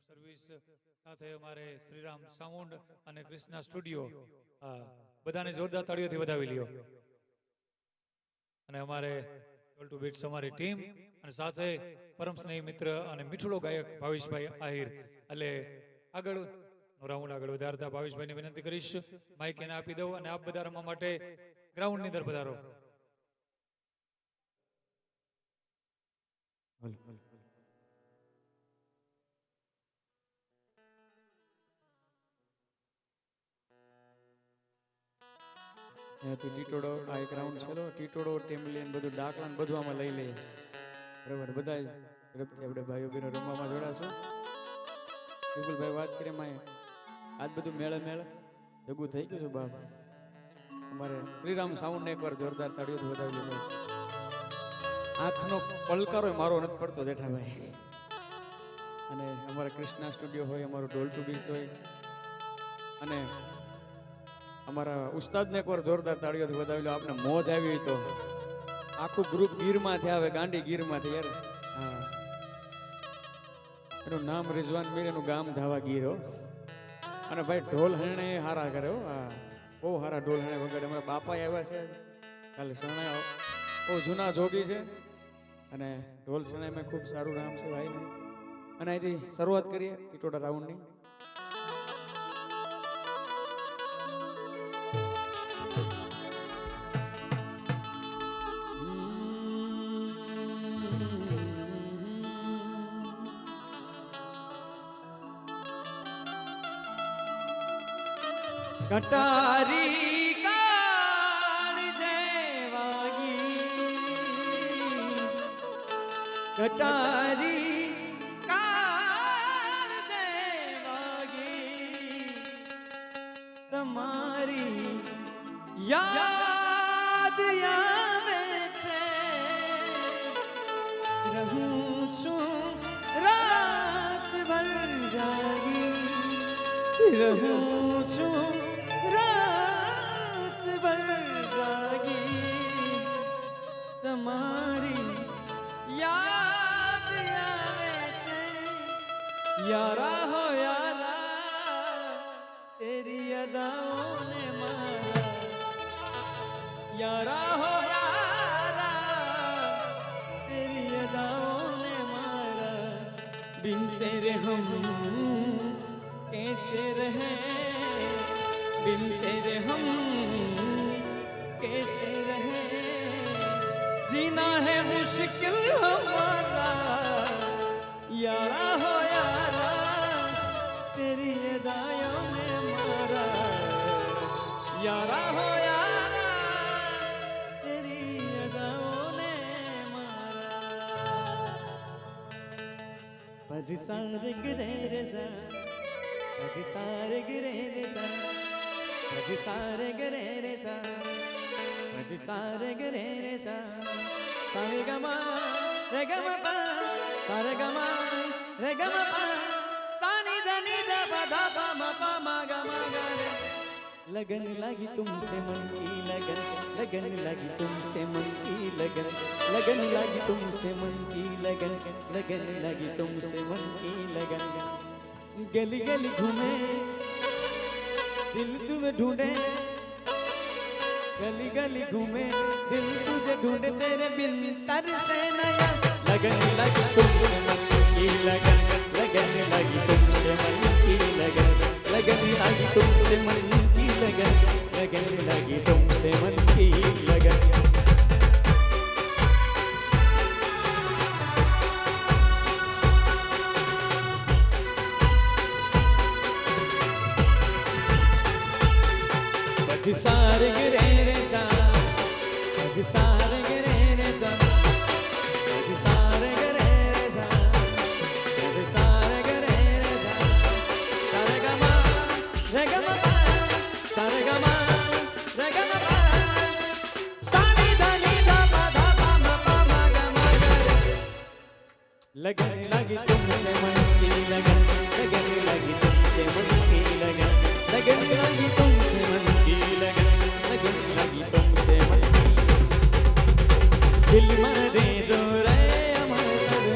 Service સાથે અમારે Shriram sound અને કૃષ્ણા સ્ટુડિયો બધાને જોરદાર તાળીઓથી વધાવી લ્યો. અને અમારે ટોલ ટુ બીટ્સ અમારી ટીમ અને સાથે પરમ સ્નેહી મિત્ર અને મીઠડો ગાયક ભાવેશભાઈ આહિર. એટલે આગળ રાઉન્ડ આગળ વધારતા ભાવેશભાઈને વિનંતી કરીશ માઇક એને આપી દઉં અને આપ બધા રમવા માટે ગ્રાઉન્ડની અંદર પધારો. ત્યાંથી ટીટોડો આ એક રાઉન્ડ છે ટીટોડો ટેમલીન બધું ડાકલા ને બધું આમાં લઈ લઈએ બરાબર. બધા ઝડપથી આપણે ભાઈઓ બહેનો રમવામાં જોડાશું. વિપુલભાઈ વાત કરીએ માં આજ બધું મેળે ભેગું થઈ ગયું છે બાપ. અમારે શ્રીરામ સાઉન્ડને એકવાર જોરદાર તાળીઓથી વધાવી લીધો. આંખનો પલકારો મારો નથી પડતો જેઠાભાઈ. અને અમારા કૃષ્ણા સ્ટુડિયો હોય, અમારું ઢોલ ટુ બીટ હોય અને અમારા ઉસ્તાદને એકવાર જોરદાર તાળીઓથી વધાવી લો. આપણે મોજ આવી હોય તો આખું ગ્રુપ ગીરમાંથી આવે, ગાંડી ગીરમાંથી યાર. હા, એનું નામ રિઝવાન મીર, એનું ગામ ધાવા ગીર હો. અને ભાઈ ઢોલ હરણે હારા કરે હો. હા, બહુ સારા ઢોલ હરણે વગાડે. અમારા બાપા આવ્યા છે કાલે શરણાઈ, બહુ જૂના જોગી છે અને ઢોલ શરણાઈમાં ખૂબ સારું નામ છે ભાઈને. અને અહીંથી શરૂઆત કરીએ ટીટોડા રાઉન્ડની. કટારી કાળ જેવાગી, કટારી કાળ જેવાગી, તમારી યાદ આવે છે. રહું છું રાત ભર જાગી, રહું છું તમારી યાદ આવે છે. યારા હો યારા તેરી અદાઓને મારા, યારા હો યારા તેરી અદાઓને મારા. बिन तेरे हम कैसे रहे, बिन तेरे हम कैसे रहे, जीना है मुश्किल हमारा. यारा हो यारा तेरी अदायों ने मारा, यारा हो यारा तेरी अदायों ने मारा. पद सारे गिरे रे सा, पद सारे गिरे रे सा, पद सारे गिरे रे सा, पद सारे गिरे रे सा. सारे गमा रे गमा पा, सारे गमा रे गमा पा, सानी धनी दा पा धा पा मा पा मा गा मा गा रे. लगन लगी तुमसे मन की लगन, लगन लगी तुमसे मन की लगन, लगन लगी तुमसे मन की लगन, लगन लगी तुमसे मन की लगन. गली गली घूमे दिल तुम्हें ढूंढे, गली गली घूमे दिल तुझे ढूंढे, तेरे बिन तरसे नया. लगन लगी तुमसे मन की लगन, लगन लगी तुमसे मन की लगन, लगन लगी तुमसे मन की लगन, लगन लगी तुमसे मन की लगन. सारे गिरे रे सा, सारे गिरे रे सा, सारे गिरे रे सा, सारे गिरे रे सा. सारे गमा रे गमा पा, सारे गमा रे गमा पा, सानी धनी धा पा धा पा मा पा मा गा मा गा रे. लगन लगी तुमसे मन की लगन, लगन लगी तुमसे मन की लगन, लगन लगी तुमसे मन की लगन, लगन लगी तुमसे मन की. दिल मारे जो रे अमर,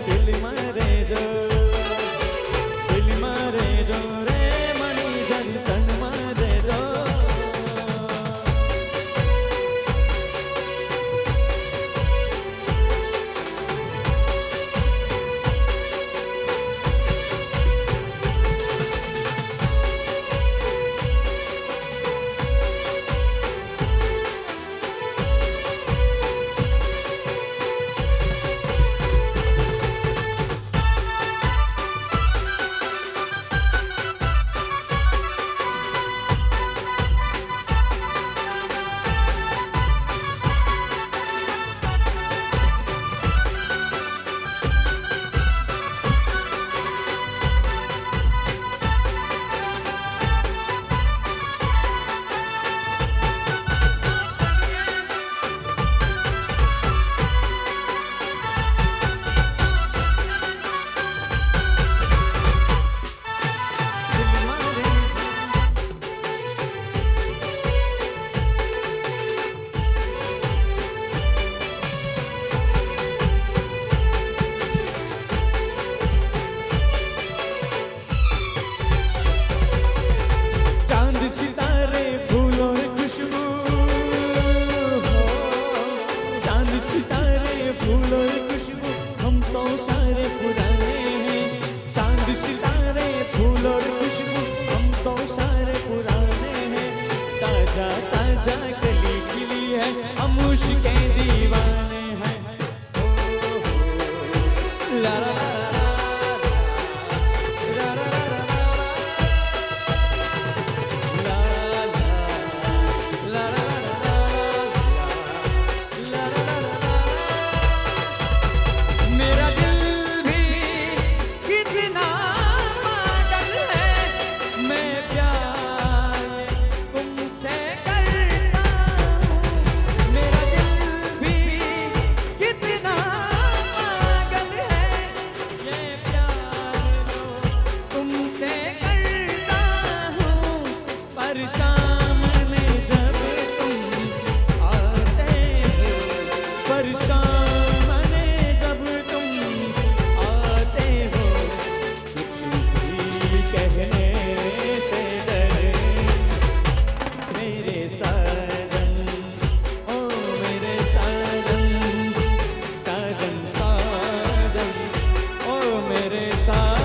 दिल मारे जो, दिल सितारे फूलों की खुशबू, चांद सितारे फूलों की खुशबू, हम तो सारे पुराने हैं। चांद सितारे फूलों की खुशबू, हम तो सारे पुराने हैं। ताजा ताजा कली खिली है, हम उसके दीवाने हैं। ला ला ला सामने जब तुम आते हो, पर सामने जब तुम आते हो, कुछ भी कहने से डरे मेरे साजन, ओ मेरे साजन, साजन साजन, ओ मेरे साजन।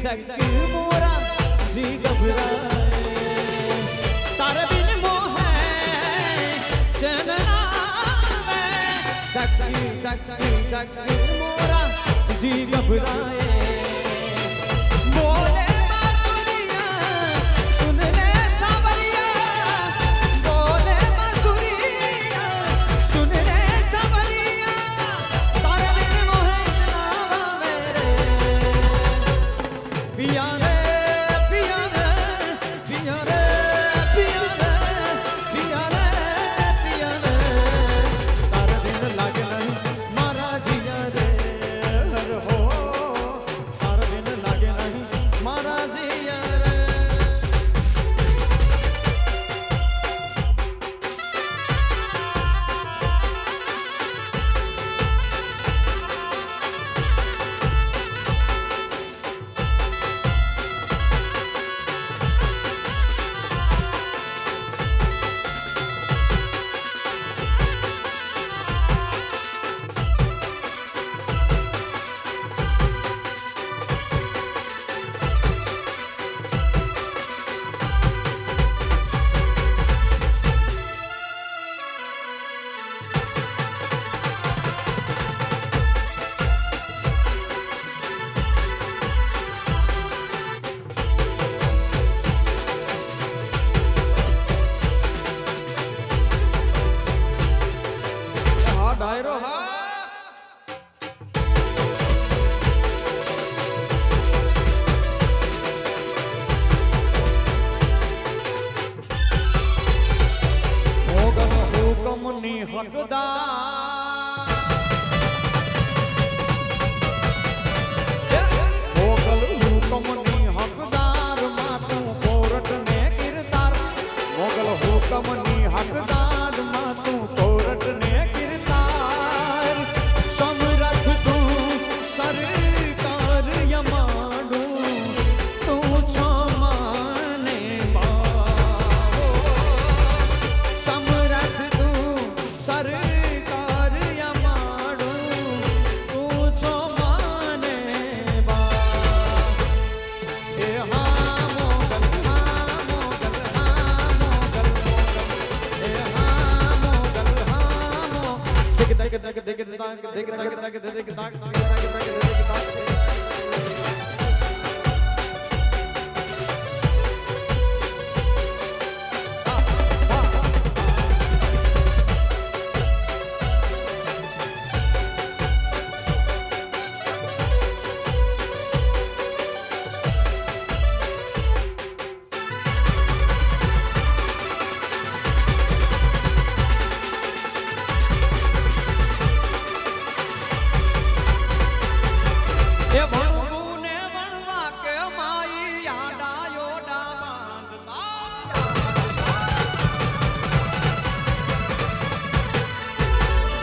धक मोरा जी घबराए, तारे बिन मोह चैन आवे, धक मोरा जी घबराए। बोले बांसुरिया सुन ले सावरिया, बोले बांसुरिया હુકમની હકદાર મોગલ હુકમની હકદાર માતું કોરટ ને કિરદાર મોગલ હુકમની હકદાર માતું કોરટ ને કિરદાર સમરથ તું સરકાર યમાડું તું છો માને બાવો સમરથ તું સરકાર યમાડું તું છો માને બા એ હા મોગલ હા મોગલ હા મોગલ મોગલ એ હા મોગલ હા મો દિગ દિગ દિગ દિગ દિગ દિગ દિગ દિગ દિગ એ ભણવું ને ભણવા કે માઈ યાડાયો ડા બાંધતા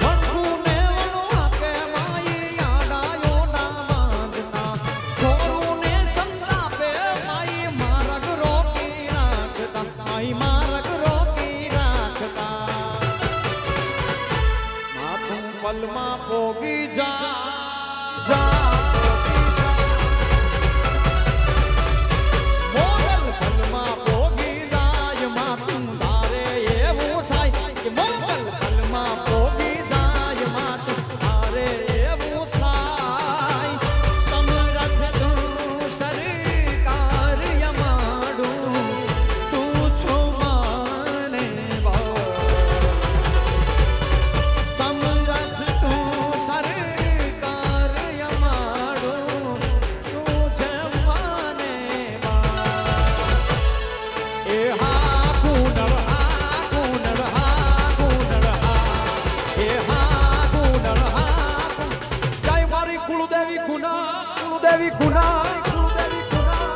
ભણવું ને ભણવા કે માઈ યાડાયો ડા બાંધતા છોરું ને સંતાપે માઈ માર્ગ રોકી રાખતા માઈ માર્ગ રોકી રાખતા માતું પલમાં પોગી જા મોગલ પલમાં પોગી જાય માતું તારે એવું થાય કે મોગલ પલમાં પોગી જાય માતું તારે એવું થાય સમરથ તું સરકાર યમાડું તું છો માને બા સમરથ તું સરકાર યમાડું તું છે માને બા એ હા કુંડળ હા કુંડળ હા કુંડળ હા એ હા કુંડળ હા જય મારી કુળદેવી ગુના કુળદેવી ગુના કુળદેવી ગુના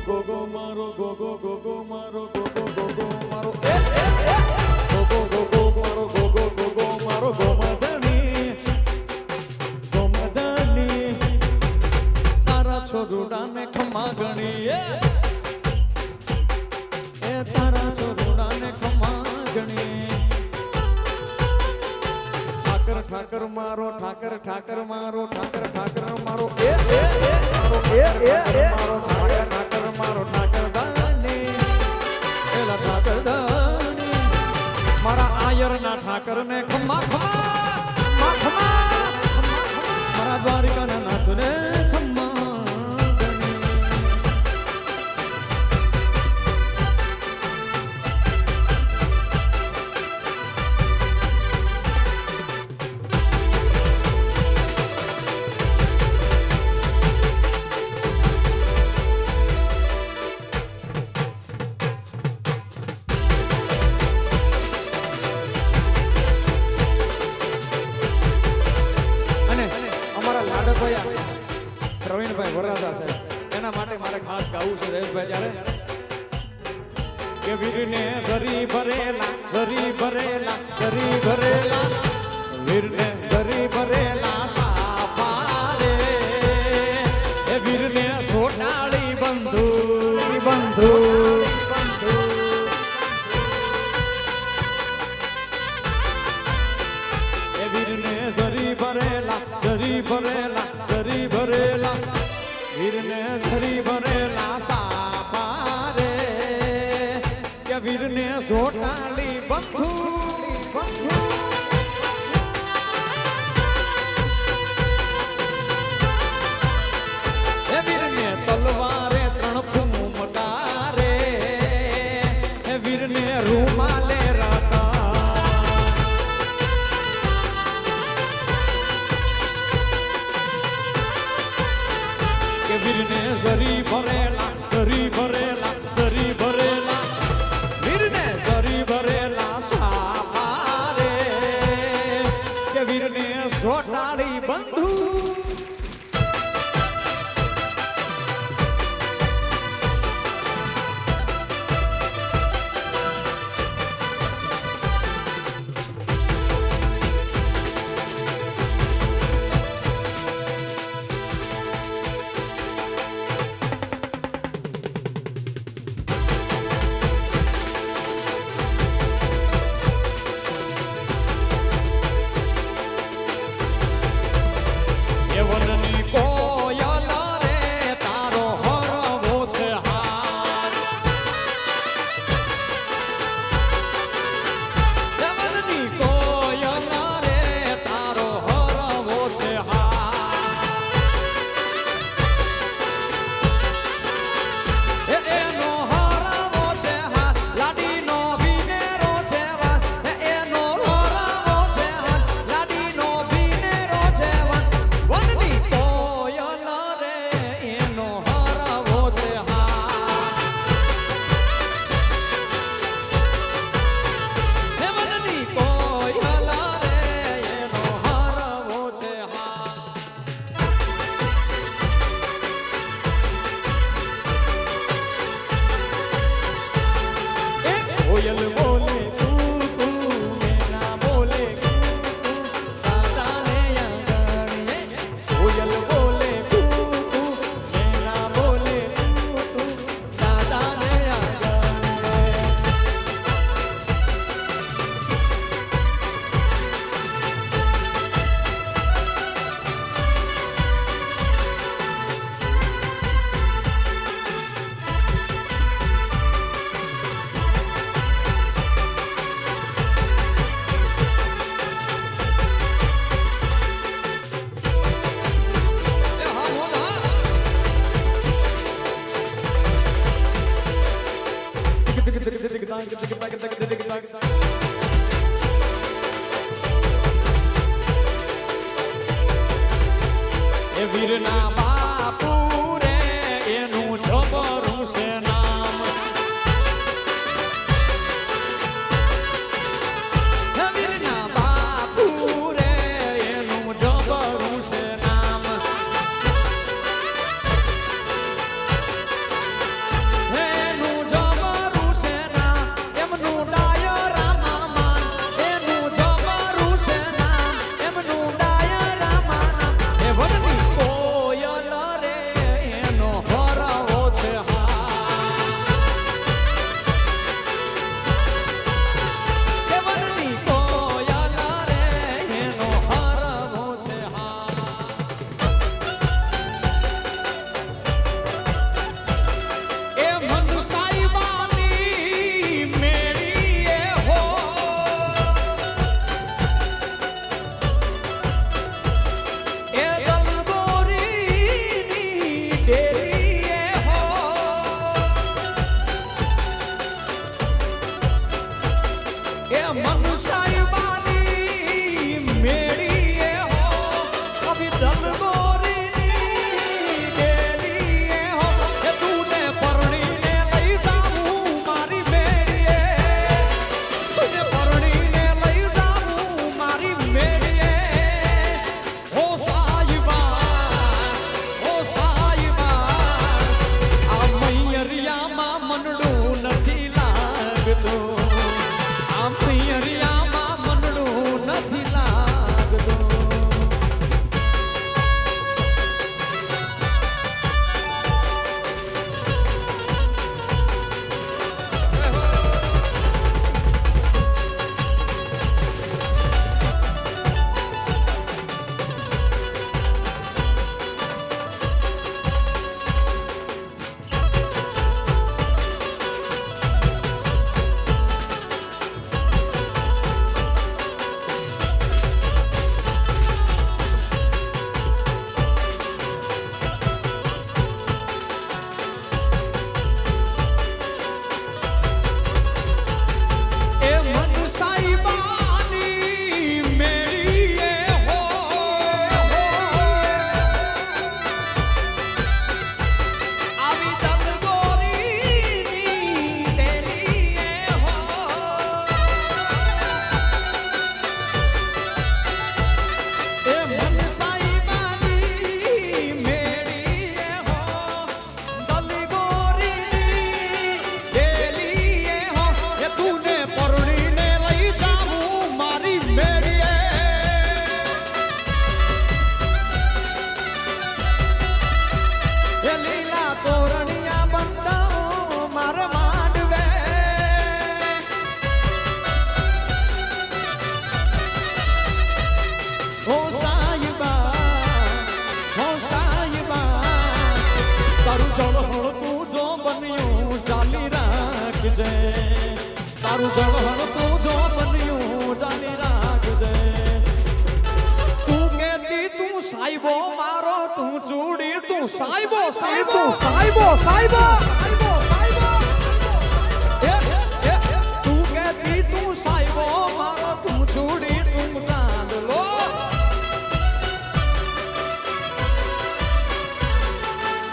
ગોગો મારો ગોગો ગોગો મારો ગોગો ગોગો મારો ગોગો મારો ગોગો મારો ગોમદની તારા છોરુડાને ખમા ગણી એ તારા છોરુડાને ખમા ગણી ઠાકર મારો ઠાકર ઠાકર મારો ઠાકર ઠાકર મારો એ મારો મારો ઠાકર મારો ઠાકર દાની એલા ઠાકર દાની મારા આયરના ઠાકર ને ખમા ખમા મારા દ્વારિકાના નાથ ને ખમા લાડકોયા રવિભાઈ વરાજા સાહેબ એના માટે મારે ખાસ ગાવું છે જયેશભાઈ ત્યારે કે વીરને ઝરી ભરેલા વીરને ઝરી ભરેલા સાપા રે એ વીરને સોટાળી બંધુ એ વીરને ઝરી ભરેલા વીરને ઝરી ભરેલા સાપા રે કે વીરને સોટાળી બંધુ એ વીરને તલવારે ત્રણ ફૂમકા રે એ વીરને રૂમાલે રાતા કે વીરને ઝરી ભરેલા વીરને ઝરી ભરેલા સાપા રે કે વીરને સોટાળી બંધુ વનની કોયલ રે તારો હરવો છે હાર વનની કોયલ રે તારો હરવો છે હાર એનો હરવો છે હાર લાડીનો વિનેરો છે વા એનો હરવો છે હાર લાડીનો વિનેરો છે વા વનની કોયલ રે એનો હરવો છે હે વનની કોયલ રે એનો હરવો છે કોયલ બોલે તું મેના બોલે દાદાને આંગણે કોયલ બોલે તું મેના બોલે દાદાને આંગણે એ વીરના બાપુ રે એનું જબરું છે નામ એ વીરના બાપુ રે એનું જબરું છે નામ એનું જબરું છે નામ એમનું ડાયરા માન એનું જબરું છે નામ એમનું ડાયરા માન એ વનની કોયલ રાખજે તારું જળહળ તું જો બન્યું જાની રાખજે તું કેતી તું સાઈબો મારો તું ચૂડી તું સાઈબો સાઈબો સાઈબો સાઈબો તું કેતી તું સાઈબો મારો તું ચૂડી તું ચાંદલો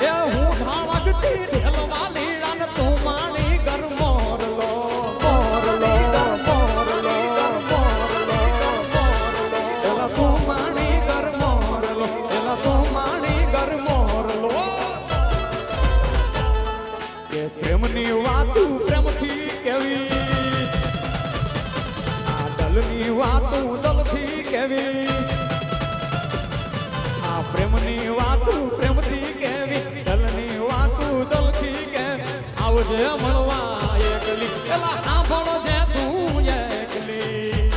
એ હું ઢાળકતી ઢેલવાલી રાન તું માણી ગરમોરલો મોરલો મોરલો મોરલો એલા તું માણી ગરમોરલો એલા તું માણી ગરમોરલો કે પ્રેમની વાતું પ્રેમથી કેવી આ દલની વાતું દલથી કેવી આ પ્રેમની વાતું પ્રેમથી કેવી દલની વાતું દલથી કેવી આવજે મળવા એકલી એલા સાંભળો છે તું એકલી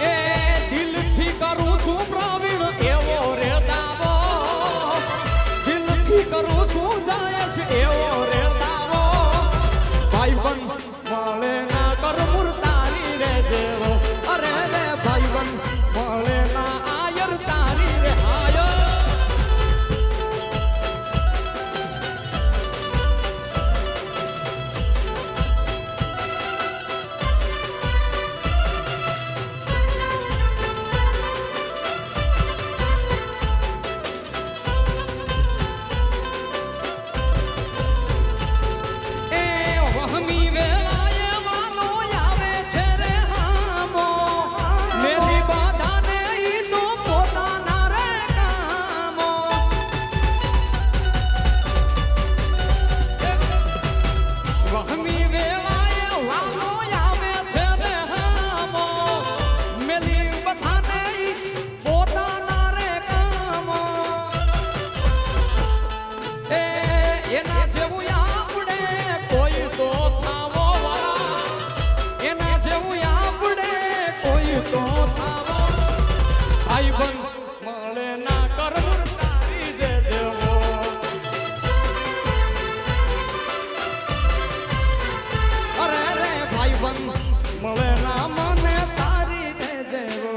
એ દિલથી કરું છું પ્રવીણ એવો રે દાવો દિલથી કરું છું જાયશ એવો રે દાવો ભાઈ બંધ મળે ના કર મુરતાની રે જેવો અરે રે ભાઈ બંધ મળે ના આયર તારી રે આયર એ વહમી વેળાએ વાલો આવે છે રે હામો મેરી બાધાને ઈ તો પોતાના રે કામો વહમી વેળાએ વાલો આવે છે રે હામો મેરી બાધાને ઈ પોતાના રે કામો એ એના જેવું આપણે કોઈ તો થાવો વાળા એના જેવું આપણે કોઈ તો થાવો ભાઈ બંધ મળે ના કર તારી જે જેવો અરે રે ભાઈ બંધ મળે ના મને તારી જે જેવો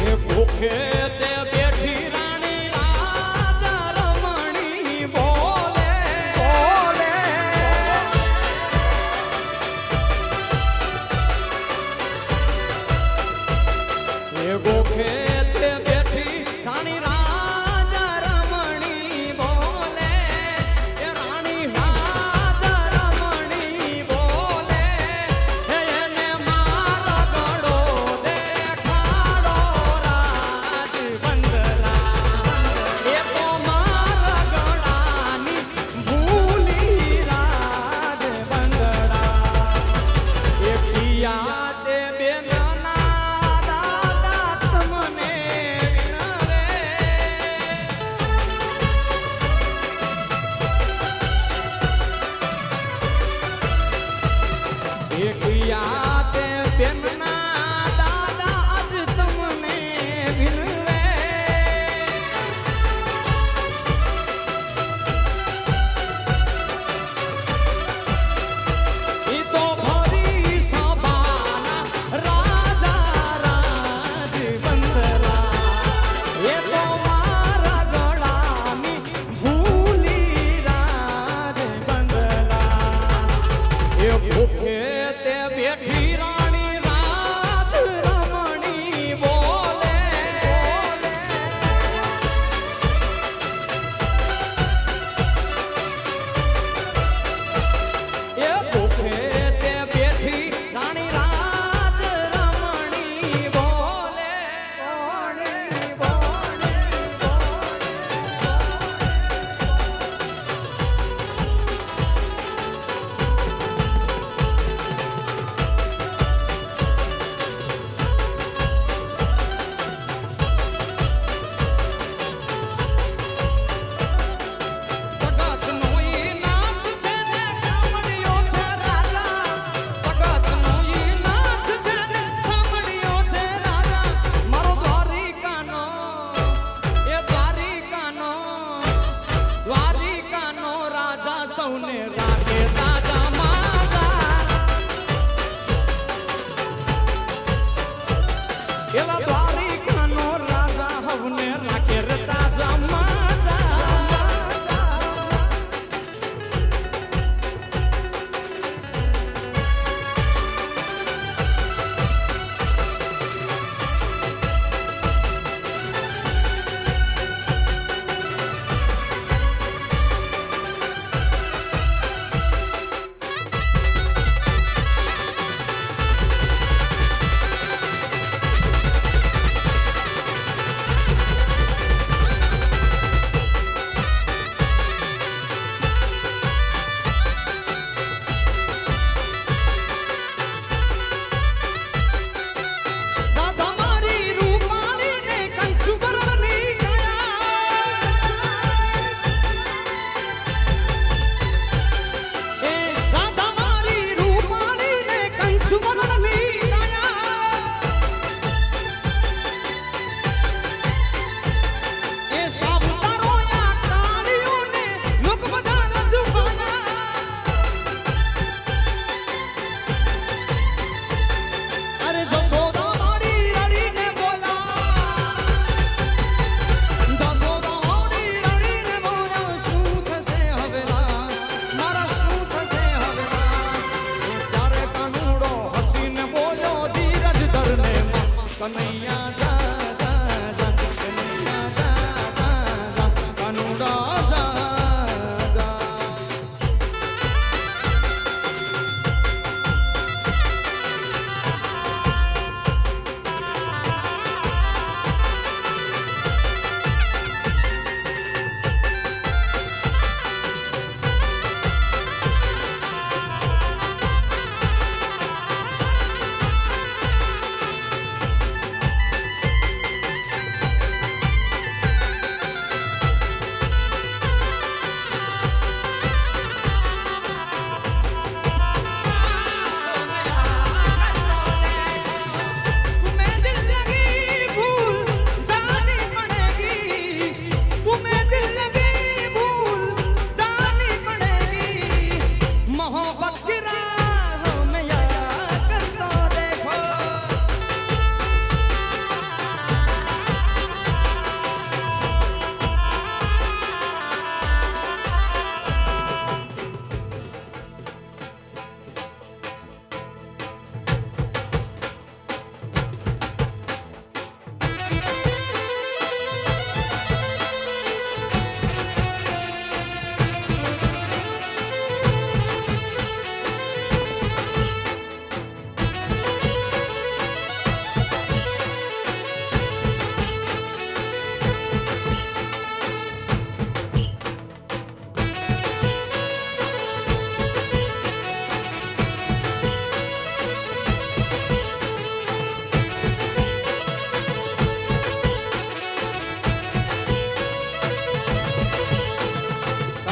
એ ભૂખે તે બેઠી રાણી રાજા રમણી બોલે બોલે એ ભૂખે તે બેઠી રાણી રાજા રમણી બોલે એ રાણી રાજા રમણી બોલે એને મારો ગળો દેખાડો રાજ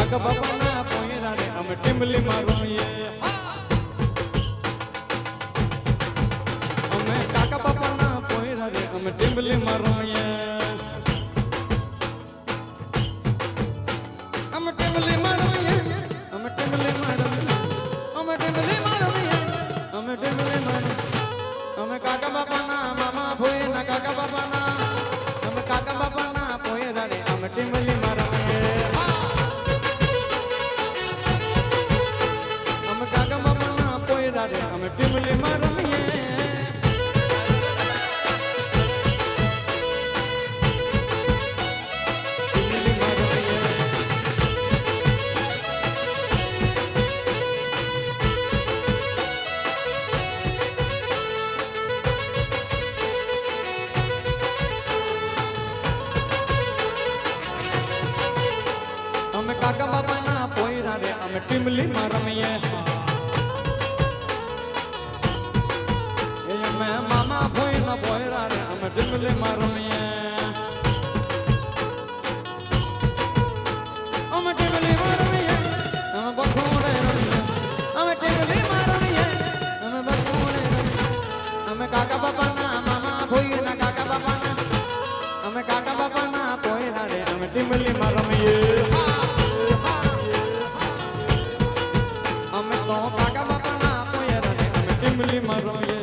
કાકા બાપાના પોયરા રે અમે ટીમલીમાં રમીએ અમે કાકા બાપાના પોયરા રે અમે ટીમલીમાં રમીએ અમે ટીમલીમાં રમીએ અમે ટીમલીમાં રમીએ અમે ટીમલીમાં રમીએ અમે ટીમલીમાં અમે કાકા બાપાના મામા ભોયના કાકા બાપાના અમે કાકા બાપાના પોયરા રે અમે ટીમલીમાં રમીએ અમે કાકા બાપાના પોયરા રે અમે ટીમલીમાં રમીએ અમે કાકા બાપાના પોયરા રે અમે ટીમલીમાં રમીએ અમે મામા ભોયના પોયરા રે અમે ટીમલીમાં રમીએ અમે ટીમલીમાં રમીએ અમે બખોડે રમીએ અમે ટીમલીમાં રમીએ અમે બખોડે રમીએ અમે કાકા બાપાના મામા ભોયના કાકા બાપાના અમે કાકા બાપાના પોયરા રે અમે ટીમલીમાં રમીએ અમે તો કાકા બાપાના પોયરા રે અમે ટીમલીમાં રમીએ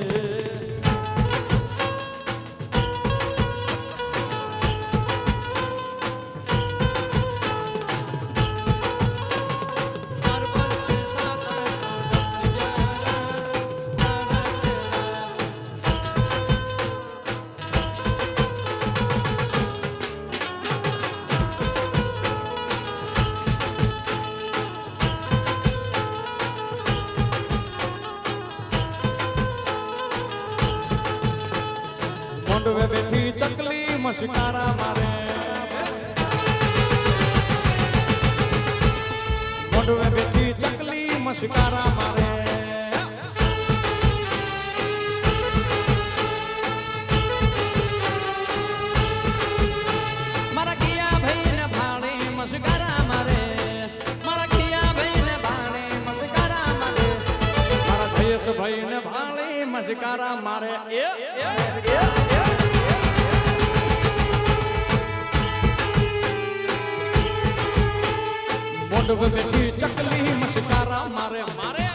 મોંડવે બેઠી ચકલી મસ્કારા મારે મોંડવે બેઠી ચકલી મસ્કારા મારે મારા કિયા ભાઈને ભાડે મસ્કારા મારે મારા કિયા ભાઈને ભાડે મસ્કારા મારે મારા જયેશ ભાઈને ભાડે મસ્કારા મારે મોંડવે બેઠી ચકલી મસ્કારા મારે મારે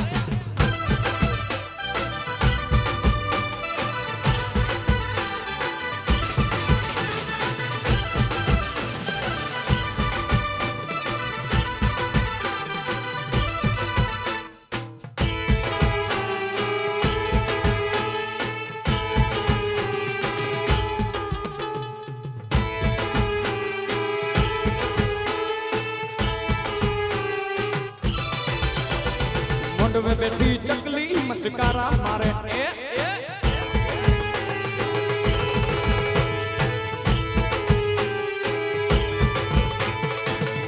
મોંડવે બેઠી ચકલી મસ્કારા મારે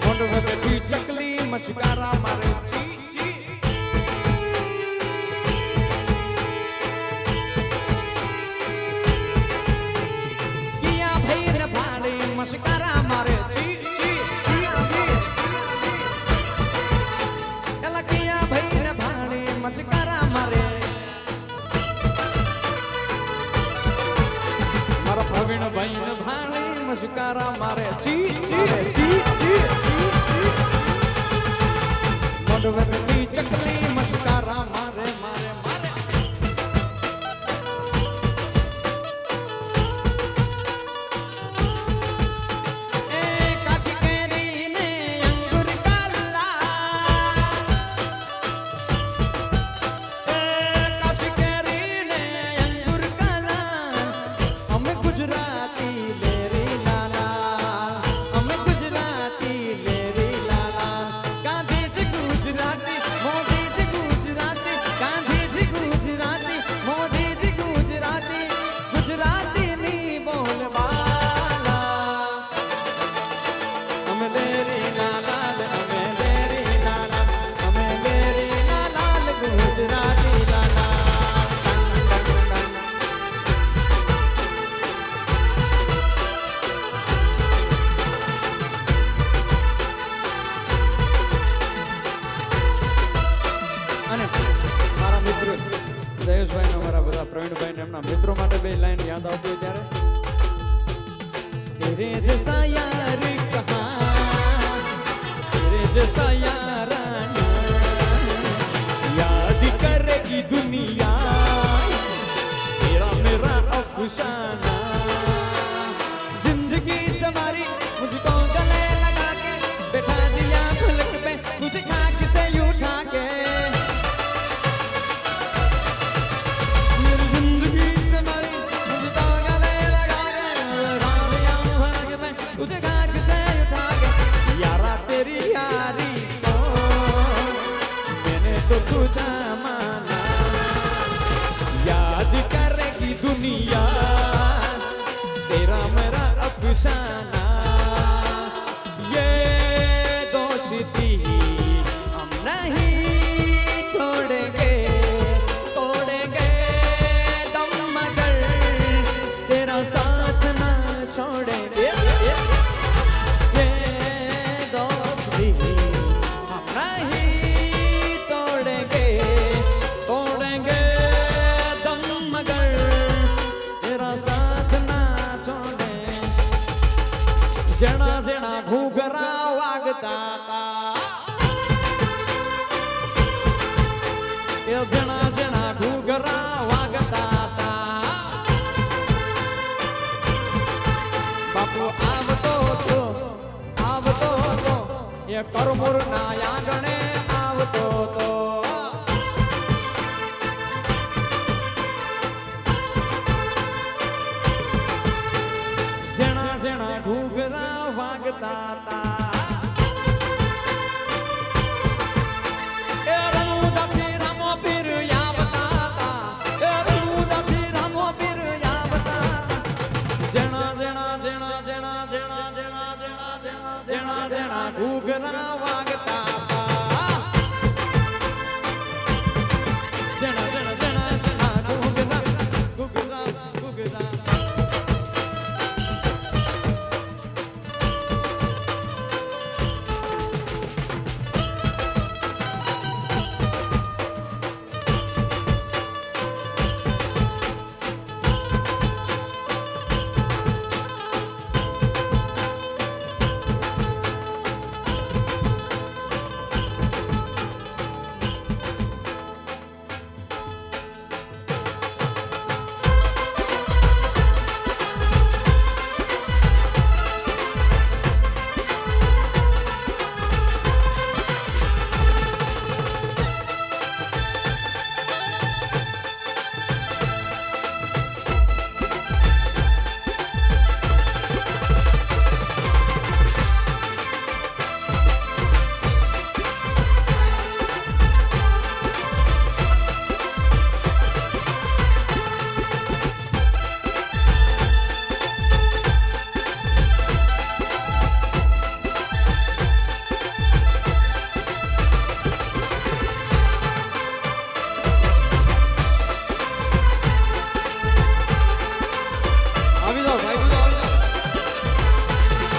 મોંડવે બેઠી ચકલી મસ્કારા મારે કિયા ભાઈને ભાડે મસ્કારા મારે મસ્કારા મારે મારા પ્રવીણ ભાઈ ને ભાણે મસ્કારા મારે મોંડવે બેઠી ચકલી મસ્કારા મારે મારે મારે કાચી કેરી ને અંગુર કાલા ગુજરાતી લેરી લાલા અમે ગુજરાતી લેરી લાલા ગાંધીજી ગુજરાતી મોદીજી ગુજરાતી ગાંધીજી तेरे जैसा यार कहाँ, तेरे जैसा याराना याद करेगी दुनिया तेरा मेरा अफसाना। जिंदगी सवारी मुझको गले लगा के बैठा दिया फलक पे तुझे खाक से उठा के। मेरी जिंदगी सवारी मुझको गले लगा के बैठा दिया फलक पे तुझे खाक से उठा के। यारा तेरी यारी को मैंने तो खुदा माना, याद करेगी दुनिया तेरा मेरा अफसाना। ये दोस्ती हम नहीं तोड़ेंगे, तोड़ेंगे दम मगर तेरा साथ ना छोड़ेंगे। ये दोस्ती हम नहीं तोड़ेंगे, तोड़ेंगे दम मगर तेरा साथ ना छोड़े। जणा जणा घूघरा वागता ता, ये जणा जणा घूघरा वागता ता। बापू आवतो तो ये करमुर ना आंगणे आवतो तो। जणा जणा घूघरा वागता ता। ए रमुदा फिर रामो पीर या बताता, ए रमुदा फिर रामो पीर या बताता। जणा जणा जणा जणा जणा जणा जणा जणा जणा जणा घूघरा वागता ता। जणा जणा जणा जणा घूघरा घूघरा घूघरा।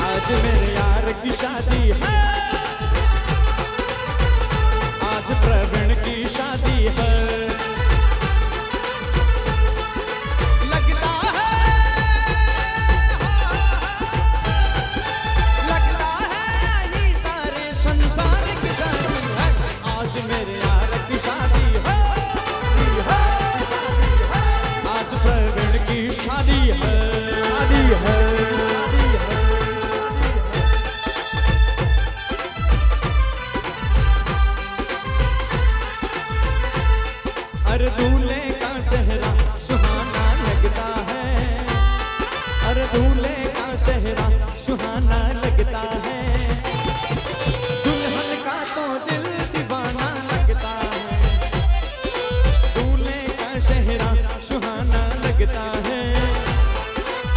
आज मेरे यार की शादी है, आज प्रवीण की शादी है। लगता है ये सारे संसार की शादी है। आज मेरे यार की शादी है, आज प्रवीण की शादी है, शादी है। अरे दूल्हे का सेहरा सुहाना लगता है, अरे दूल्हे का सेहरा सुहाना लगता है। दुल्हन का तो दिल दीवाना लगता है, दूल्हे का सेहरा सुहाना लगता है।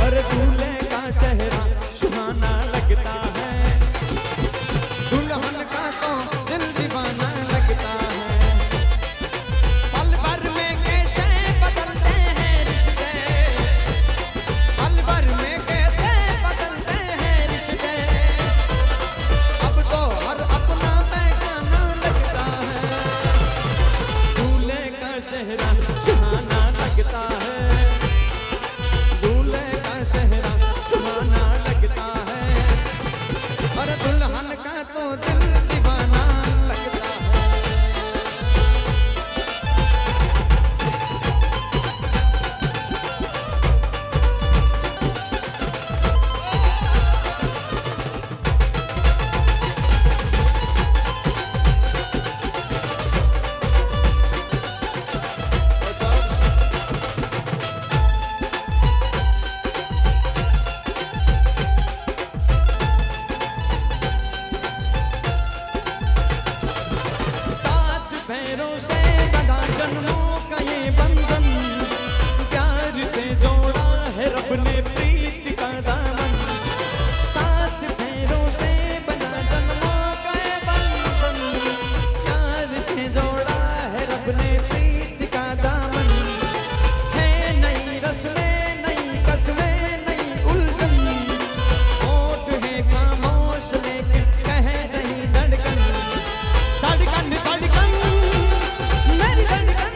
अरे दूल्हे का सेहरा सुहाना लगता है, दुल्हन का तो दिल दीवाना लगता है। सेहरा सुहाना लगता है, दूल्हे का सेहरा सुहाना लगता है, और दुल्हन का तो दिल दीवाना लगता है। पैरों से बंधा जन्मों का ये बंधन, प्यार से जोड़ा है रब ने प्रीत का दामन। सात पैरों से बंधा जन्मों का ये बंधन, प्यार से जोड़ा है रब ने प्रीत का दामन। है नई रस्में, नई कसमें, नई उलझन, होठ है खामोश लेकिन कह रही धड़कन। धड़कन धड़कन मेरी धड़कन,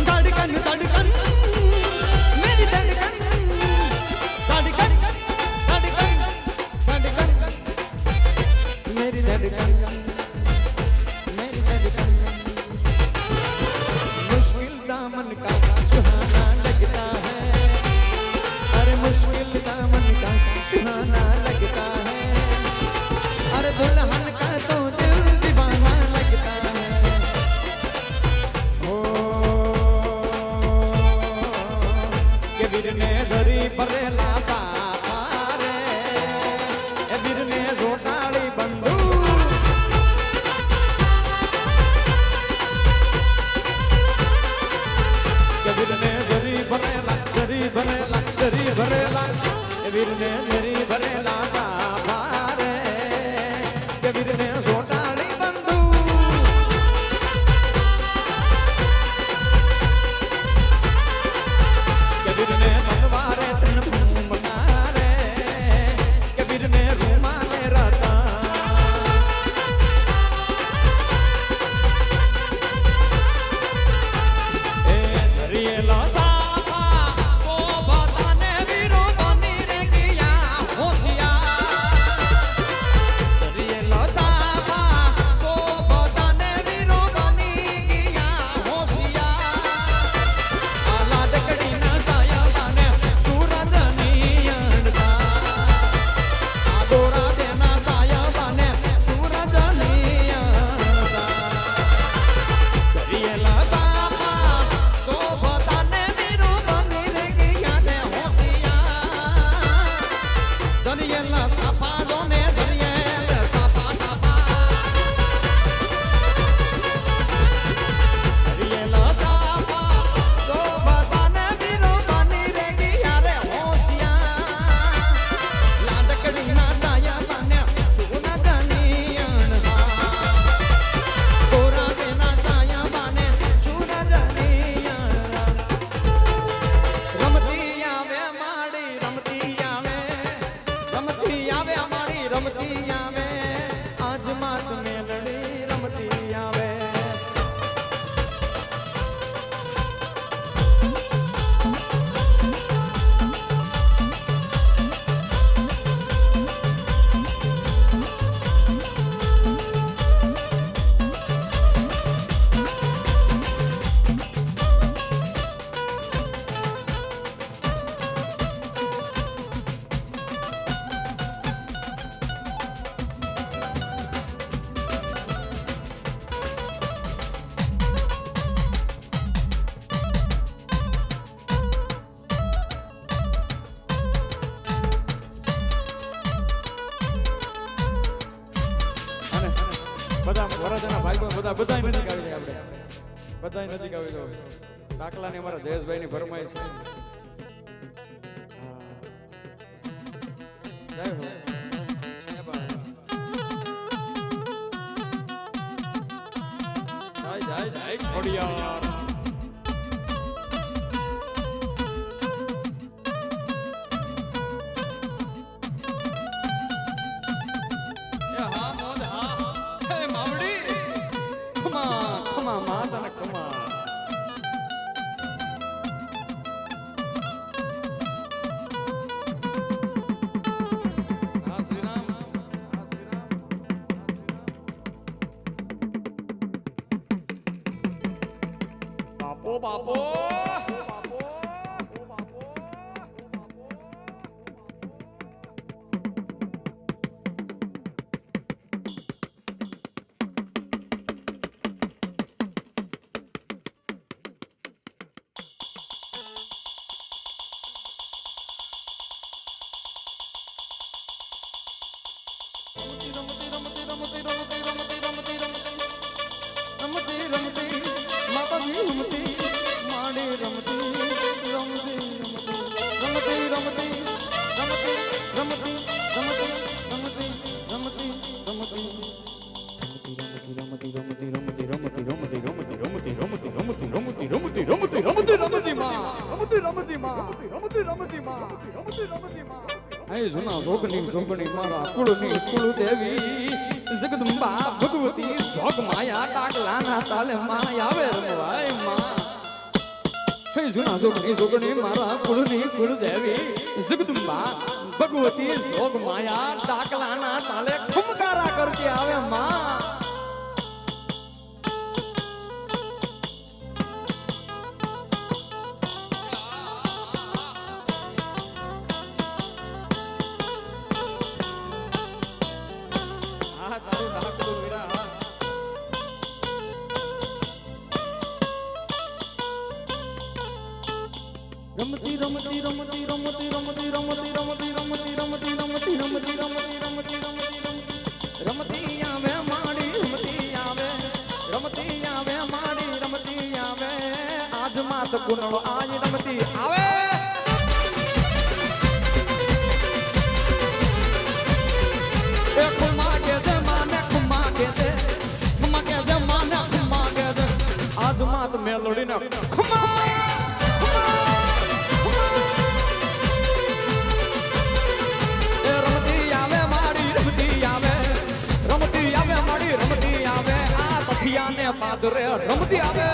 धड़कन धड़कन मेरी धड़कन, धड़कन धड़कन धड़कन मेरी धड़कन, मेरी धड़कन। मुश्किल दामन का सुहाना लगता है, अरे मुश्किल दामन का सुहाना लगता है, अरे दुल्हन का तो दिल दीवाना लगता है। बिरने जरी परेला सारे, बिरने जोटाड़ी बंधु, बिरने जरी भरेला, जरी भरेला, जरी भरेला, बिरने जरी भरेला सारे, बिरने जोटाड़ी बंधु। कबीर ने तलवारे तन फूमकारे, कबीर ने रुमाले रता, ए जरिए लो साफा सो बताने वीरो बनी रे किया होशियार। जरिए लो साफा सो बताने वीरो बनी किया होशियार। आला दकड़ी ना साया बाने सूरज नियन सा, आगोरा देना साया बाने सूरज नियन सा। करिएला साफा सो बताने वीरो बनी रे किया ने होशियार। दरिएला साफा दोने दरिएला साफा साफा, दरिएला साफा सो बताने वीरो बनी रे किया रे होशियार। लाडकड़ी ना साया बाने सोना जानियन सा, गोरा देना साया बाने सोना जानियन। रमती आवे माड़ी रमती आवे, रमती आवे माड़ी रमती आवे, आज मात में लड़ी रमती आवे। અને બધા વરદના ભાઈઓ બધાય નજીક આવી જાય, આપણે બધાય નજીક આવી જાવ। દાખલાની અમારા જયેશભાઈની ફરમાઈશ છે। જય હો જય જય જય ખોડિયાર। બાપો જૂના જોગણી મારા કુળની કુળ દેવી જગદંબા ભગવતી જોગ માયા ટાકલાના તાલે માં આવે રમવાય માં હે જૂના જોગણી મારા કુળની કુળ દેવી જગદંબા ભગવતી જોગ માયા ટાકલાના તાલે ખમકારા કરતી આવે માં કુનળો આજ રમતી આવે એ ખુમા કે જે માને ખુમા કે જે માને ખુમા કે જે આજ માત મેલોડી ને ખુમા એ રમતી આવે માડી રમતી આવે માડી રમતી આવે આ તથિયાને પાદરે રમતી આવે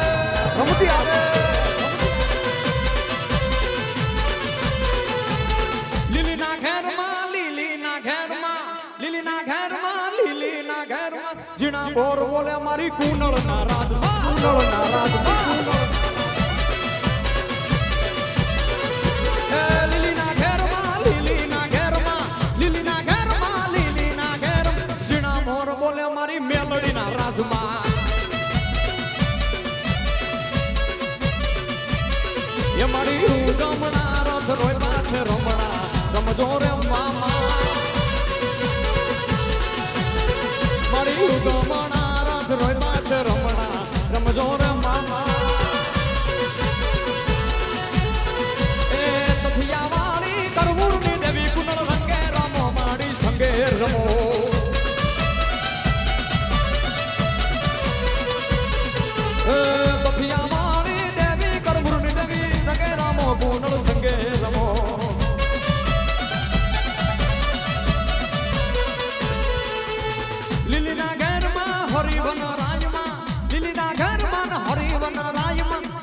જીણા બોર બોલે મારી કુનળ ના રાજમાં લીલીના ઘેરમાં જીણા બોર બોલે મારી મેલડી ના રાજમાં એ મારી ગમણા રથ રોય પાછે રમણા રમજો રે મામા ગમણા રથ રોય પાછે રમણા રમજો રે મામા એ તથિયા વાળી કરવુરની દેવી કુનળ રંગે રમો માડી સંગે રમો એ તથિયા વાળી દેવી કરવુરની દેવી રંગે રમો કુનળ સંગે રમો લીલીના ઘરમાં હરિવન રાજમાં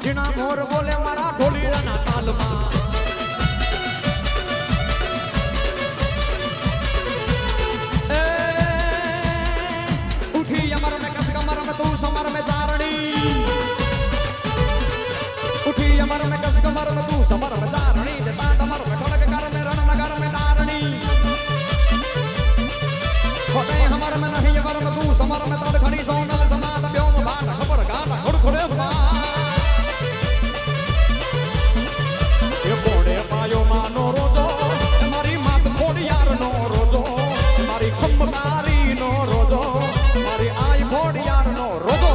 જીણા મોર બોલે મારા ઢોલીના તાલમાં ઉઠી અમર में कस कमर में तू समर में चारणी उठी अमर में कस कमर में तू समर में चारणी देता डमर में ढोलक कर में रण नगर में नारणी खोटे हमर में नहीं अमर में तू समर में तड़ खड़ी सोनल समात व्योम भाट खबर गाटा खुड़खुड़े ये कोड़े पायो मानो रोजो मारी मात खोड़ियार नो रोजो मारी खंबकारी नो रोजो मारी आई खोड़ियार नो रोजो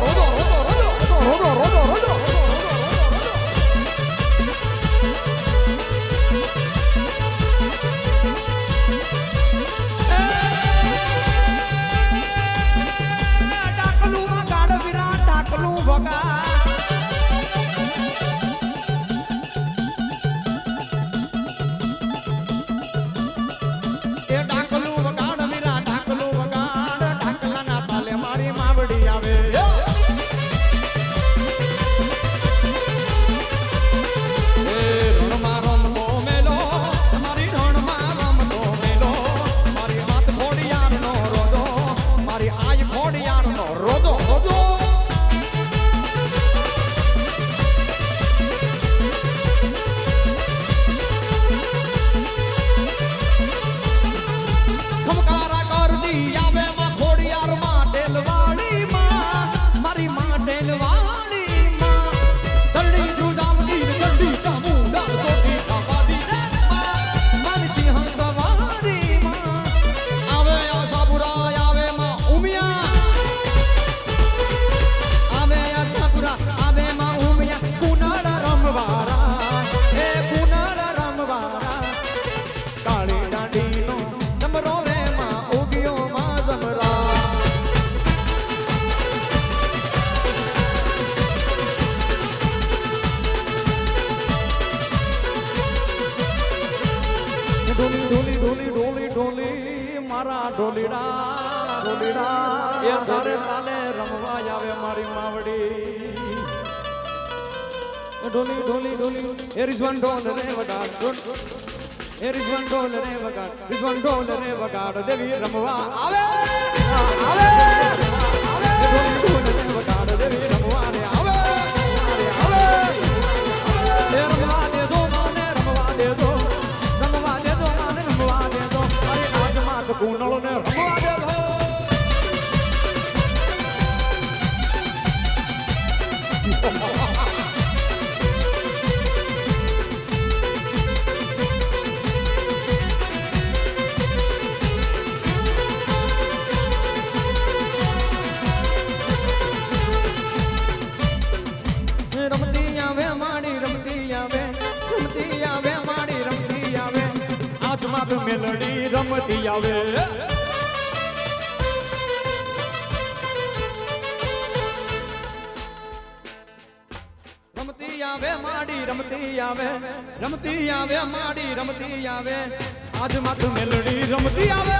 ઢોલી ઢોલી ઢોલી ઢોલી મારા ઢોલીડા ઢોલીડા એ તારે તાલે રમવા આવે મારી માવડી ઢોલી ઢોલી ઢોલી એ રિઝવાન ઢોલ રે વગાડ એ રિઝવાન ઢોલ રે વગાડ રિઝવાન ઢોલ રે વગાડ દેવી રમવા આવે આવે ઢોલી ઢોલ રે વગાડ દેવી રમવા રે આવે આવે એ રમવા દેજો મને રમવા દેજો રમવા દેજો મને રમવા દેજો અરે આજ માત કુંડળ ને રમવા દેજો રમતી આવે માડી રમતી આવે માડી રમતી આવે આજ માત મેલડી રમતી આવે રમતી આવે માડી રમતી આવે માડી રમતી આવે આજ માત મેલડી રમતી આવે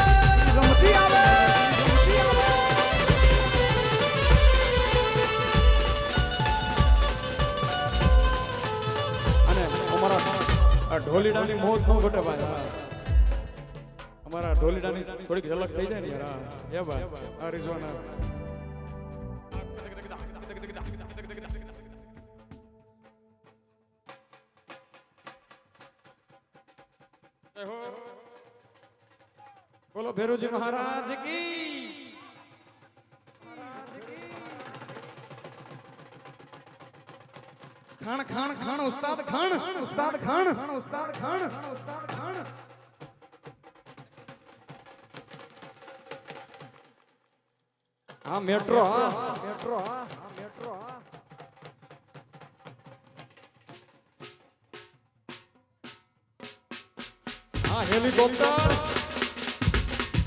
રમતી આવે અમારા ઢોલીડાની મોજ નો ઘટે ભાઈ અમારા ઢોલીડાની થોડીક ઝલક થઈ જાય ને યાર એ ભાઈ આ રિઝવાના બોલો ભેરુજી મહારાજ કી ખાણ ખાણ ખાણ ઉસ્તાદ ખાણ ઉસ્તાદ ખાણ ઉસ્તાદ ખાણ ઉસ્તાદ ખાણ હા મેટ્રો હા મેટ્રો હા મેટ્રો હા હેલિકોપ્ટર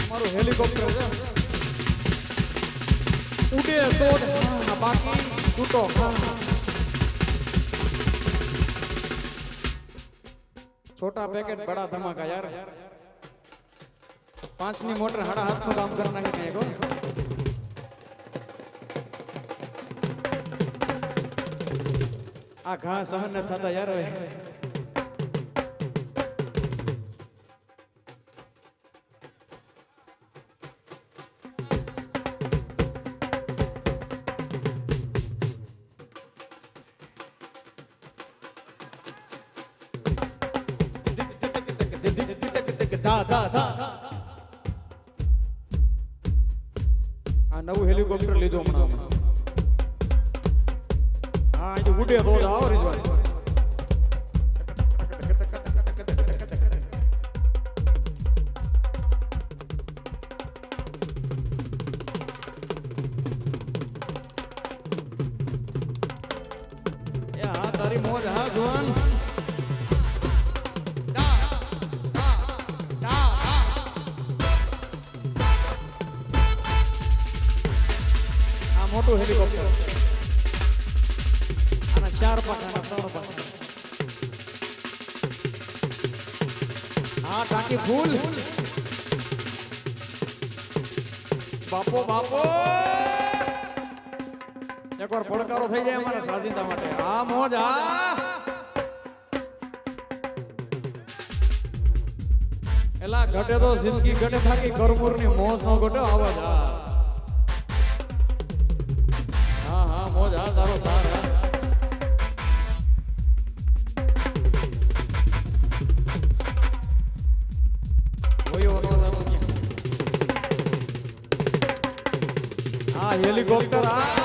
મારું હેલિકોપ્ટર છે ઉડે તો બાકી છૂટો छोटा पैकेट बड़ा धमाका यार 5 ની મોટર 7.5 નું કાम કરી નાખે કઈ આ ઘા સહન ન થતા યાર હવે આ નવું હેલિકોપ્ટર લીધું હમણાં હા એ ઉડે તો આવો રીજવાય એ હા તારી મોજ હા જવાન મોટું હેલિકોપ્ટર આના 4 પાટા 3 પાટા હા ટાંકી ફૂલ બાપો બાપો એકવાર પડકારો થઈ જાય અમારા સાજિંદા માટે આ મોજ આ એલા ઘટે તો જિંદગી ઘટે થાકી કરમુરની મોજ નો ઘટે આવાજ આ મોજ હા તારો તાર હા હેલિકોપ્ટર આ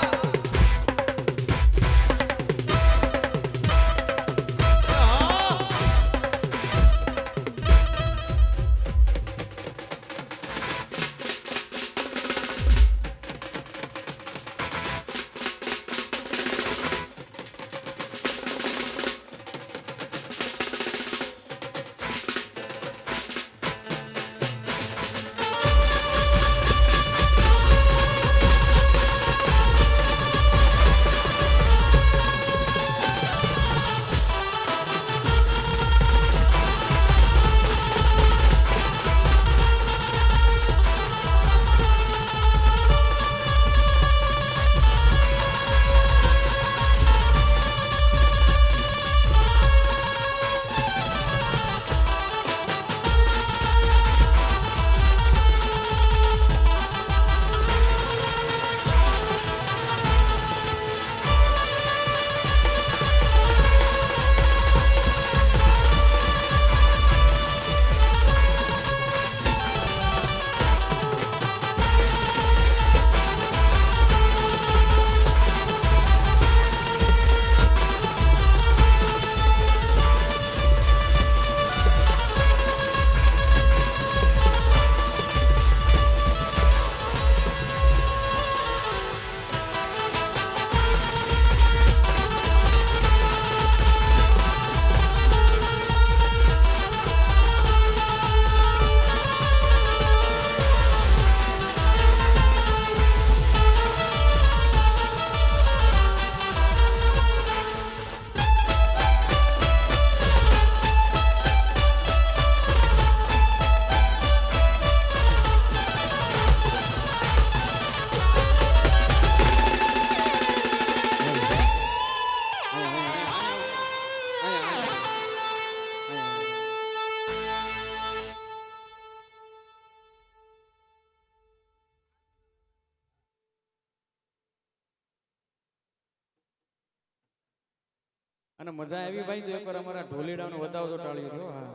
અને મજા આવી ભાઈ તો એકવાર અમારા ઢોલીડાનો વધાવજો તાળીઓ થયો. હા,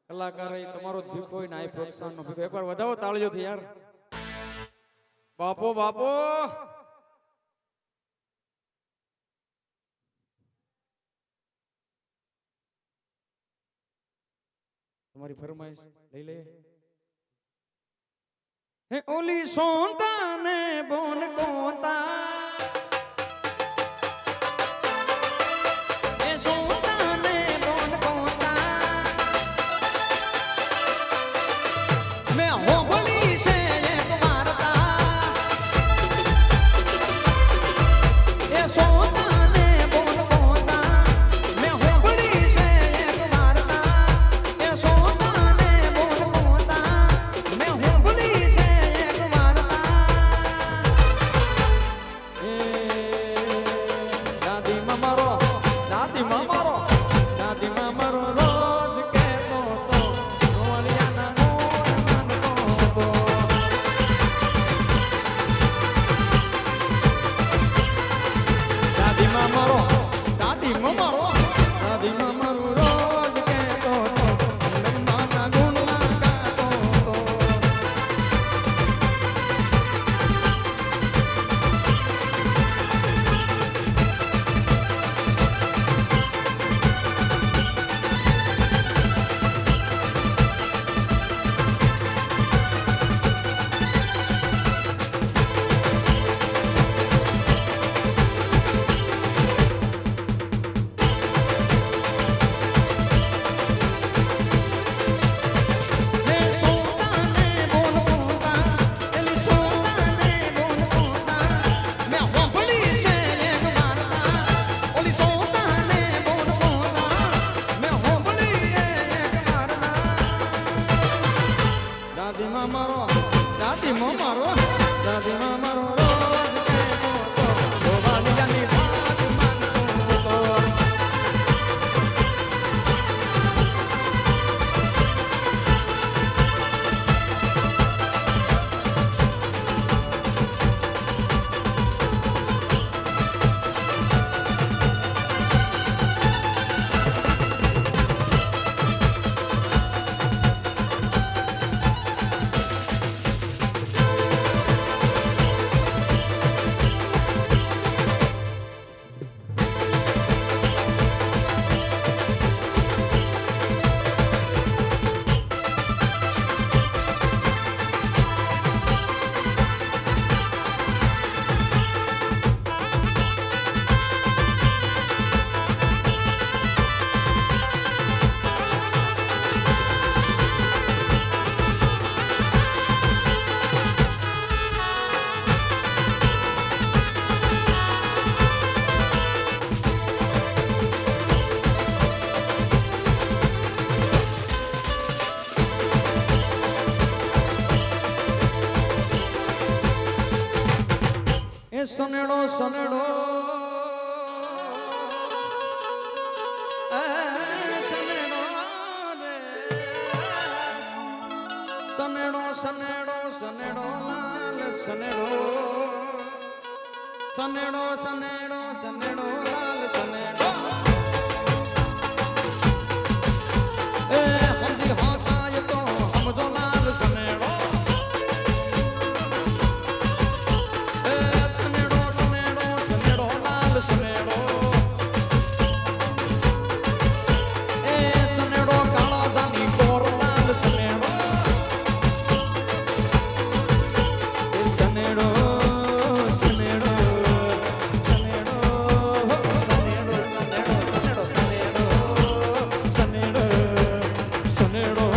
કલાકાર એ તમારો જ ભીખ હોય ને આ પ્રોત્સાહનનો ભીખ. એકવાર વધાવો તાળીઓથી યાર. બાપો બાપો તમારી ફરમાઈશ લઈ લે. હે ઓલી સોંતા ને બોન કોતા સનેડો સનેડો સનેડો રે સનેડો સનેડો સનેડો લાલ સનેડો સનેડો સનેડો સનેડો લાલ સનેડો એ હમજી હોતા તો હમજો લાલ સનેડો સનેડો એ સનેડો કાળા જાની કોર લાલ સનેડો એ સનેડો સનેડો સનેડો સનેડો સનેડો સનેડો સનેડો સનેડો સનેડો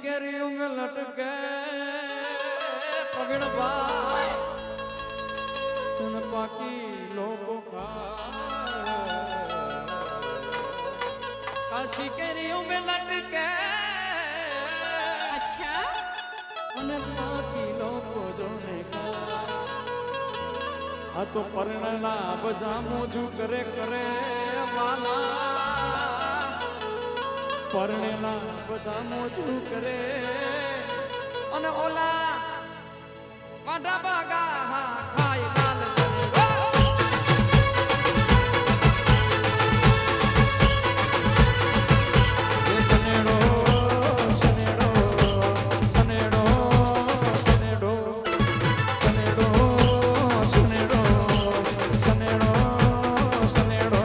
केरियों में लटके प्रवीण भाई उन बाकी लोगों का काशी केरियों में लटके अच्छा અને બાકી લોકો જોને આ તો પરણેલા બધા મોજું કરે વાલા પરણેલા બધા મોજું કરે અને ઓલા પાટા બાગા ખાય લાલ સનેડો સનેડો સનેડો સનેડો સનેડો સનેડો સનેડો સનેડો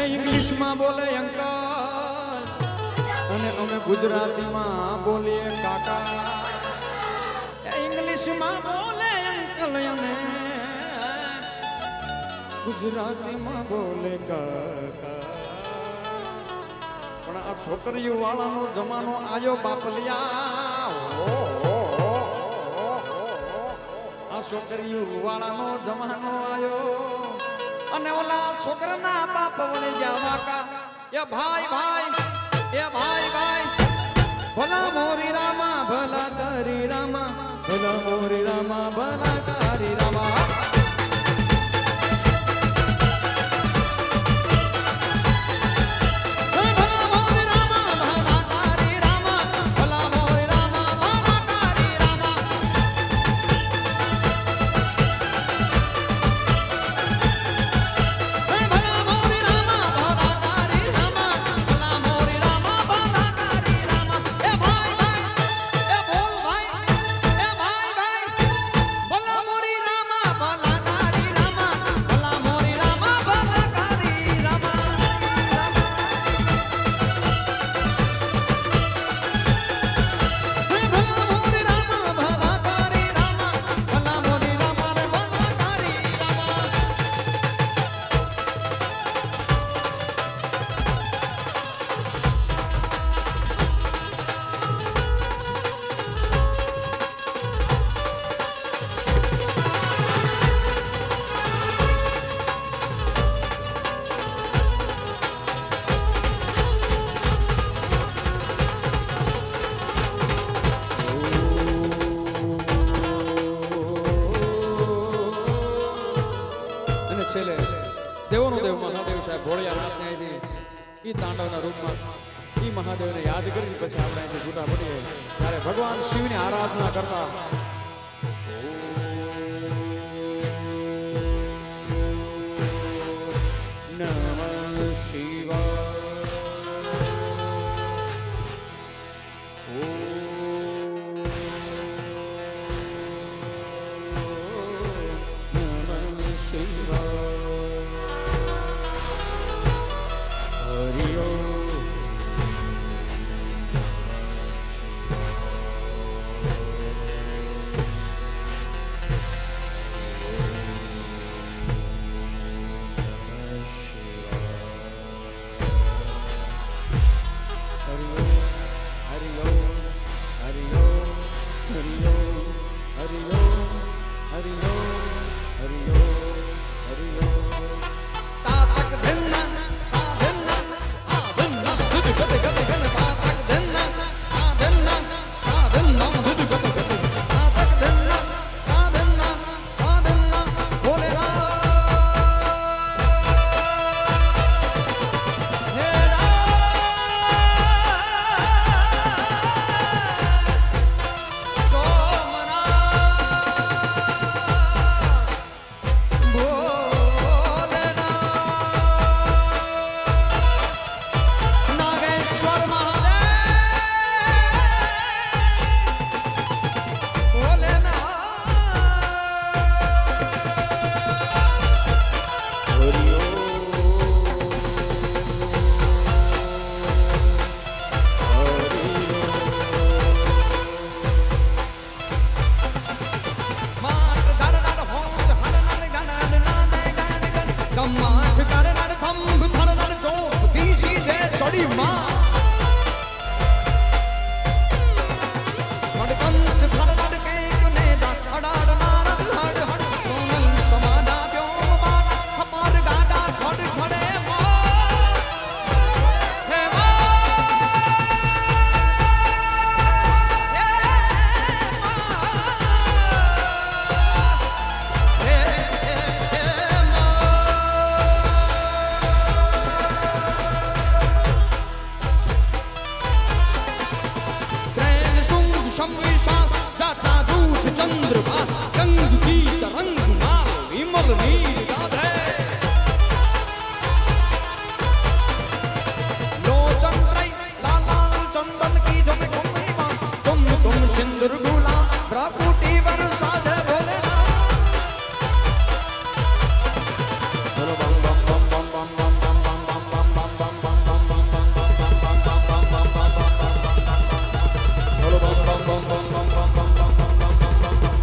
ઇંગ્લિશમાં બોલે અંકલ અને અમે ગુજરાતીમાં બોલીએ કાકા ઇંગ્લિશમાં બોલે અંકલ અમે ગુજરાતીમાં બોલે કાકા પણ આ છોકરીઓ વાળાનો જમાનો આયો બાપલિયા આ છોકરીઓ વાળાનો જમાનો આયો અને ઓલા છોકરાના બાપ વળી ગયા વાકા એ ભાઈ ભલા મોરી રામા ભલા તારી રામા ભલા મોરી રામા ભલા તારી રામા છેલ્લે દેવોનો દેવ મહાદેવ સાહેબ ભોળિયા રાતને અહીંથી ઈ તાંડવના રૂપમાં ઈ મહાદેવને યાદ કરી પછી આપણે અહીંથી છૂટા પડીએ ત્યારે ભગવાન શિવની આરાધના કરતા નમઃ શિવાય હરિ પ્રકૃતિ વરસાદ ભોલેના બોલો બમ બમ બમ બમ બમ બમ બમ બમ બમ બમ બમ બોલો બમ બમ બમ બમ બમ બમ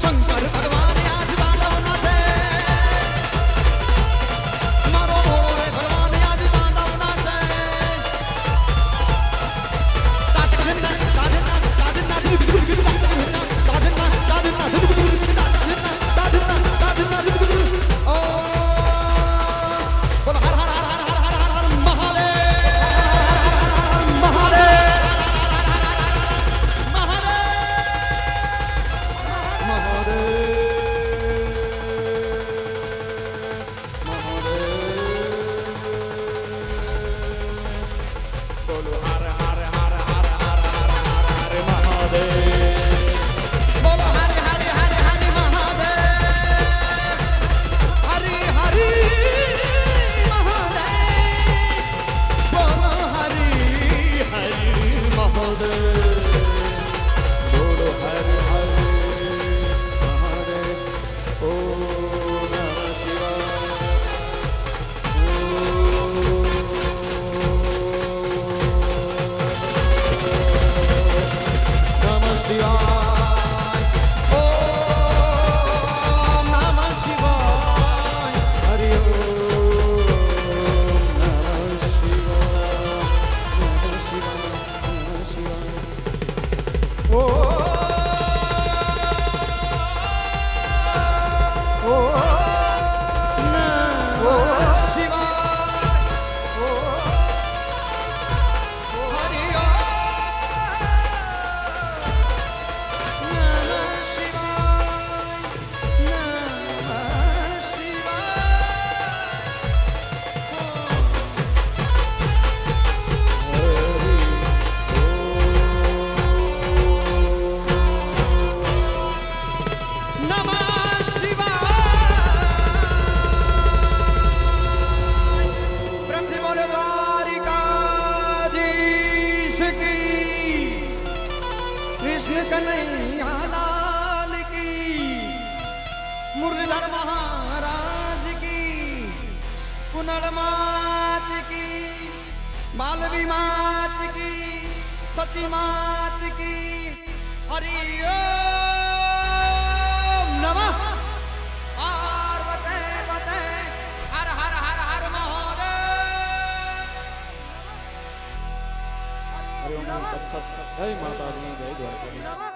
શંકર ભગવાન આજ તાંડવ નાચે મારો ભોળો રે ભગવાન આજ તાંડવ નાચે कृष्ण कन्हैया लाल की मुरलीधर महाराज की कुनल मात की मालवी मात की सती मात की हरि ओम नमः पार्वते पते हर हर हर हर महादेव હરિ ઓમ તત્સત જય માતાજી જય દ્વારકાધીશ.